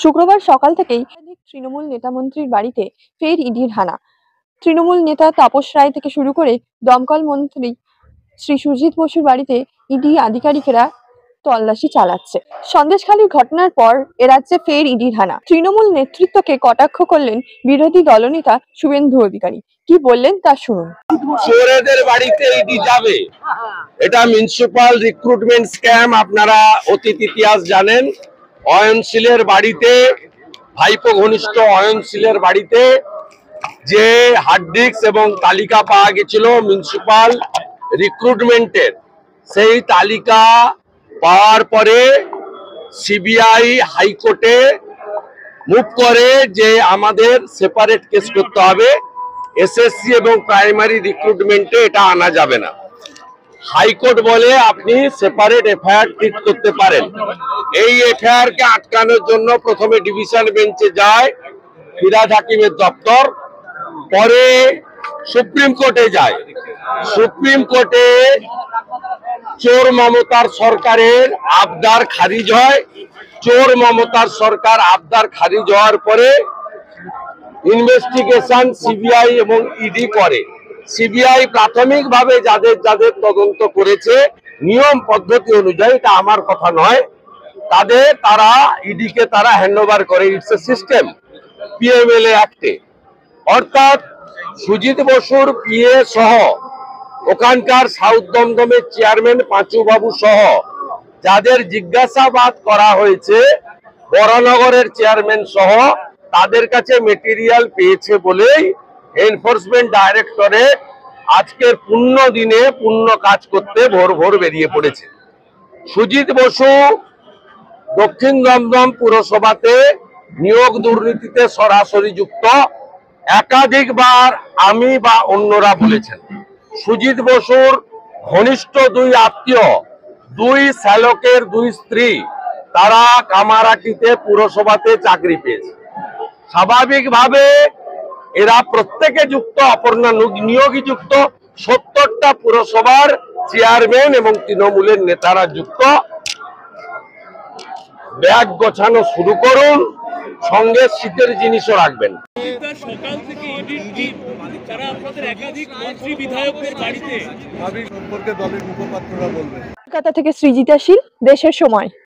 শুক্রবার সকাল থেকেই তৃণমূল নেতামন্ত্রীর বাড়িতে ফের ইডির হানা। তৃণমূল নেতা তাপস রায় থেকে শুরু করে দমকল মন্ত্রী শ্রী সুজিত বসুর বাড়িতে ইডি আধিকারিকেরা তল্লাশি চালাচ্ছে। সন্দেশখালীর ঘটনার পর এরাজ্যে ফের ইডির হানা। তৃণমূল নেতৃত্বকে কটাক্ষ করলেন বিরোধী দলনেতা শুভেন্দু অধিকারী। কি বললেন তা শুনুন। চোরেদের বাড়িতে ইডি যাবে, এটা মিউনিসিপাল রিক্রুটমেন্ট স্ক্যাম। আপনারা অতীত ইতিহাস জানেন। অয়নশীলের বাড়িতে, ভাইপো ঘনিষ্ঠ অয়নশীলের বাড়িতে যে হার্ড ডিস্ক এবং তালিকা পাওয়া গেছিল মিউনিসিপাল রিক্রুটমেন্টের, সেই তালিকা পাওয়ার পরে সিবিআই হাইকোর্টে মুভ করে যে আমাদের সেপারেট কেস করতে হবে, এসএসসি এবং প্রাইমারি রিক্রুটমেন্টে এটা আনা যাবে না। হাইকোর্ট বলে আপনি সেপারেট এফআইআর ট্রিট করতে পারেন। এই এফআইআর কে আটকানোর জন্য প্রথমে ডিভিশন বেঞ্চে যায় ফিরাদ হাকিমের দপ্তর, পরে সুপ্রিম কোর্টে যায়। সুপ্রিম কোর্টে চোর মমতার সরকারের আবদার খারিজ হয়। চোর মমতার সরকার আবদার খারিজ হওয়ার পরে ইনভেস্টিগেশন সিবিআই এবং ইডি করে। সিবিআই প্রাথমিকভাবে যাদের যাদের তদন্ত করেছে নিয়ম পদ্ধতি অনুযায়ী, এটা আমার কথা নয়, তারা ইডিকে তারা হ্যান্ডওভার করে। ইটস এ সিস্টেম পিএমএলএ অ্যাক্টে। অর্থাৎ সুজিত বসুর পিএ সহ, ওখানকার সাউথ দমদমের চেয়ারম্যান পাঁচু বাবু সহ যাদের জিজ্ঞাসাবাদ করা হয়েছে, বরানগরের চেয়ারম্যান সহ, তাদের কাছে মেটেরিয়াল পেয়েছে বলেই এনফোর্সমেন্ট ডাইরেক্টরেট আজকের পূর্ণ দিনে পূর্ণ কাজ করতে ভোর ভোর বেরিয়ে পড়েছে। সুজিত বসু দক্ষিণ দমদম পুরসভাতে নিয়োগ দুর্নীতিতে সরাসরি যুক্ত। একাধিকবার আমি বা অন্যরা বলেছেন সুজিত বসুর ঘনিষ্ঠ দুই আত্মীয়, দুই শ্যালকের দুই স্ত্রী, তারা কামারাটিতে পুরসভাতে চাকরি পেয়েছে। স্বাভাবিকভাবে এরা প্রত্যেকে যুক্ত, অপর্ণা নিয়োগী যুক্ত, 70টা পুরসভার চেয়ারম্যান এবং তৃণমূলের নেতারা যুক্ত। ব্যাগ গোছানো শুরু করুন, সঙ্গে শীতের জিনিসও রাখবেন। সকাল থেকে তারা আপনাদের একাধিক মন্ত্রী বিধায়কদের বাড়িতে কলকাতা থেকে সৃজিতা শীল, দেশের সময়।